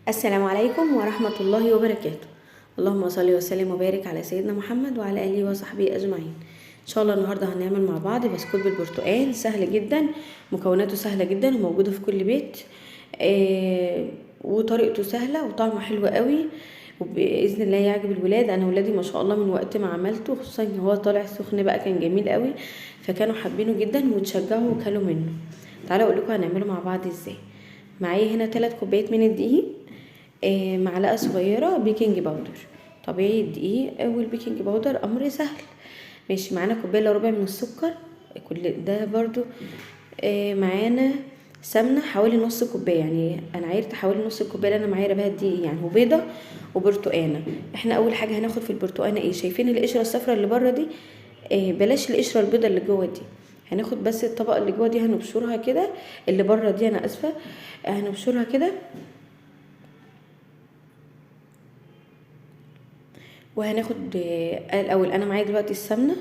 السلام عليكم ورحمة الله وبركاته. اللهم صل وسلم وبارك على سيدنا محمد وعلى آله وصحبه أجمعين. إن شاء الله النهاردة هنعمل مع بعض بسكوت بالبرتقال، سهل جدا، مكوناته سهلة جدا وموجودة في كل بيت. وطريقته سهلة وطعمه حلو قوي، وبإذن الله يعجب الولاد. أنا ولادي ما شاء الله من وقت ما عملته، خصوصا إن هو طالع سخن بقى، كان جميل قوي، فكانوا حابينه جدا وتشجعوا وكلوا منه. تعالوا أقول لكم هنعمله مع بعض إزاي. معايا هنا 3 كوبايات من الدقيق، معلقة صغيرة بيكنج باودر. طبيعي الدقيق والبيكنج باودر أمر سهل. ماشي، معانا كوباية إلا ربع من السكر، كل ده برضو. معانا سمنة حوالي نص كوباية، يعني أنا عايرت حوالي نص الكوباية اللي أنا معايرة بها الدقيق يعني، وبيضة وبرتقانة. احنا أول حاجة هناخد في البرتقانة ايه؟ شايفين القشرة الصفراء اللي بره دي؟ بلاش القشرة البيضة اللي جوه دي. هناخد بس الطبقة اللي جوه دي، هنبشرها كده، اللي بره دي أنا آسفة، هنبشرها كده. وهناخد الاول، انا معايا دلوقتي السمنه،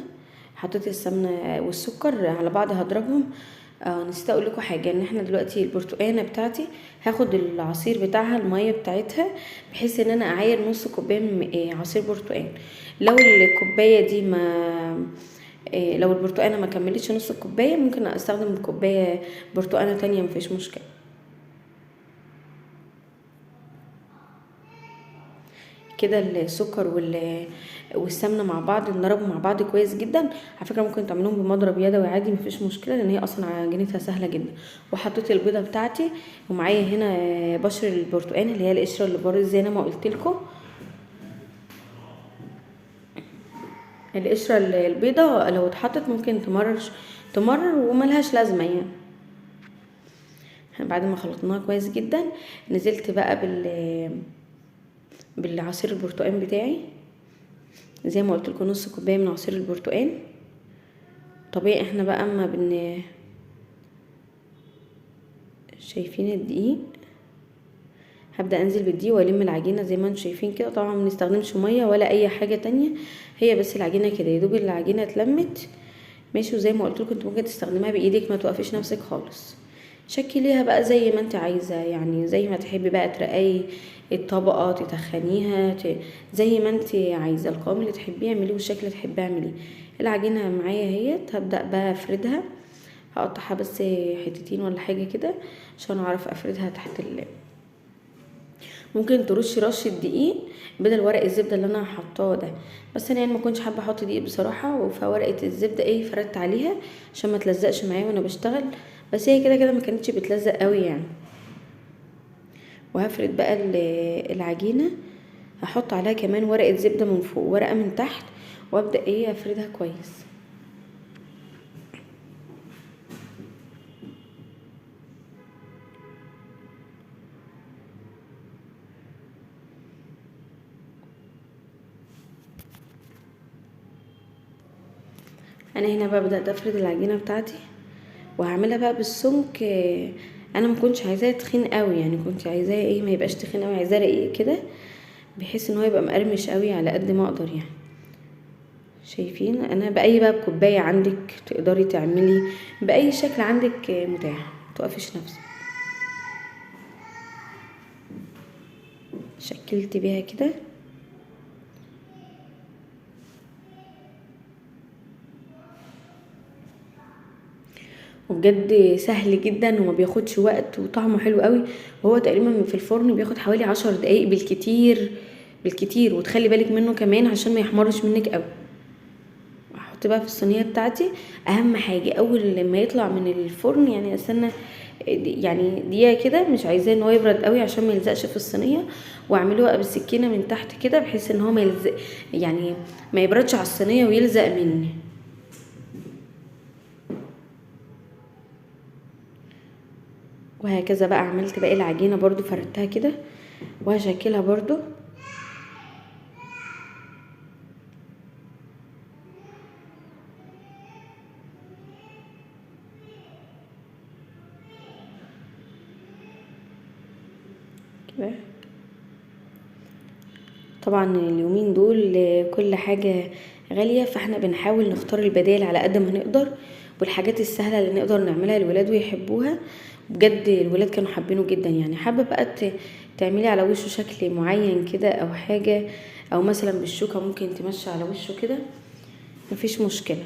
حطيت السمنه والسكر على بعض هضربهم. نسيت اقول لكم حاجه، ان احنا دلوقتي البرتقانه بتاعتي هاخد العصير بتاعها، الميه بتاعتها، بحيث ان انا اعاير نص كوبايه عصير برتقان. لو الكوبايه دي ما لو البرتقانه ما كملتش نص الكوبايه، ممكن استخدم كوبايه برتقانه تانية، مفيش مشكله. كده السكر والسمنه مع بعض نضربهم مع بعض كويس جدا. على فكره ممكن تعملوهم بمضرب يدوي عادي، مفيش مشكله، لان هي اصلا عجينتها سهله جدا. وحطيت البيضه بتاعتي، ومعايا هنا بشر البرتقال اللي هي القشره اللي بره زي ما قلت لكم. القشره البيضه لو اتحطت ممكن تمرر وملهاش لازمه يعني. بعد ما خلطناها كويس جدا، نزلت بقى بالعصير البرتقال بتاعي، زي ما قلت لكم نص كوبايه من عصير البرتقال. طبيعي احنا بقى اما شايفين الدقيق، هبدأ انزل بالدقيق والم العجينة زي ما انتم شايفين كده. طبعا ما بنستخدمش مية ولا اي حاجة تانية، هي بس العجينة كده يدوب العجينة اتلمت. ماشي، وزي ما قلت لكم انت ممكن تستخدمها بايدك، ما توقفيش نفسك خالص. شكليها بقى زي ما انت عايزة، يعني زي ما تحبي بقى ترقي الطبقة، تتخنيها زي ما انت عايزة، القوام اللي تحبيه اعمليه والشكل اللي تحبيه اعمليه. العجينة معايا اهي، هبدأ بقى افردها، هقطعها بس حتتين ولا حاجة كده عشان اعرف افردها تحت ممكن ترشي رشة دقيق بدل ورق الزبدة اللي انا حطاه ده، بس انا يعني ما كنتش حابة احط دقيق بصراحة. فورقة الزبدة فردت عليها عشان ما تلزقش معايا وانا بشتغل، بس هي كده كده ما كانتش بتلزق قوي يعني. وهفرد بقى العجينة، هحط عليها كمان ورقة زبدة من فوق ورقة من تحت، وابدأ افردها كويس. انا هنا بقى بدأت افرد العجينة بتاعتي، وهعملها بقى بالسمك. انا ما كنتش عايزاه تخين قوي يعني، كنت عايزاه ما يبقاش تخين قوي، عايزاه رقيق كده، بحيث ان هو يبقى مقرمش قوي على قد ما اقدر يعني. شايفين انا باي بقى بكوبايه عندك تقدري تعملي باي شكل عندك متاح، متوقفيش نفسك. شكلت بيها كده، وبجد سهل جدا وما بياخدش وقت وطعمه حلو قوي. وهو تقريبا في الفرن بياخد حوالي 10 دقايق بالكتير بالكتير، وتخلي بالك منه كمان عشان ما يحمرش منك قوي. احط بقى في الصينيه بتاعتي. اهم حاجه اول لما يطلع من الفرن يعني استنى يعني دقيقه كده، مش عايزاه ان هو يبرد قوي عشان ما يلزقش في الصينيه. واعمله بقى بالسكينه من تحت كده، بحيث ان هو ما يلزق يعني، ما يبردش على الصينيه ويلزق مني. وهكذا بقى عملت باقي العجينه برضو، فردتها كده وهشكلها برضو كده. طبعا اليومين دول كل حاجة غالية، فاحنا بنحاول نختار البدائل على قد ما نقدر. والحاجات السهله اللي نقدر نعملها للولاد ويحبوها. بجد الولاد كانوا حابينه جدا. يعني حابه بقى تعملي على وشه شكل معين كده او حاجه، او مثلا بالشوكه ممكن تمشي على وشه كده، مفيش مشكله.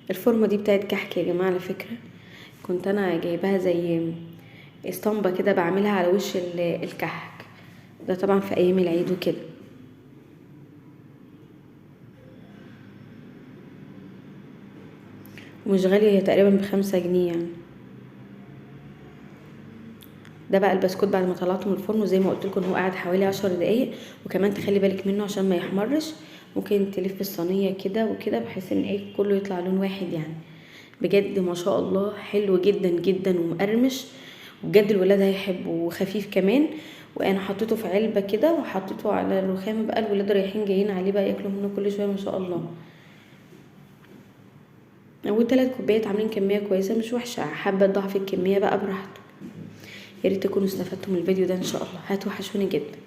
الفورمه دي بتاعت كحك يا جماعه على فكره، كنت انا جايباها زي اسطمبه كده بعملها على وش الكحك ده، طبعا في ايام العيد وكده. ومش غاليه، هي تقريبا ب5 جنيه يعني. ده بقى البسكوت بعد ما طلعته من الفرن، وزي ما قلت لكم هو قاعد حوالي 10 دقايق. وكمان تخلي بالك منه عشان ما يحمرش، ممكن تلف الصينيه كده وكده بحيث ان ايه كله يطلع لون واحد يعني. بجد ما شاء الله حلو جدا جدا ومقرمش، وبجد الولاد هيحبوا وخفيف كمان. وانا حطيته في علبه كده وحطيته على الرخامه بقى، الولاد رايحين جايين عليه بقى ياكلوا منه كل شويه ما شاء الله. اول 3 كوبايات عاملين كميه كويسه مش وحشه، حابه تضاعفي الكميه بقى براحتك. يا ريت تكونوا استفدتوا من الفيديو ده ان شاء الله، هتوحشوني جدا.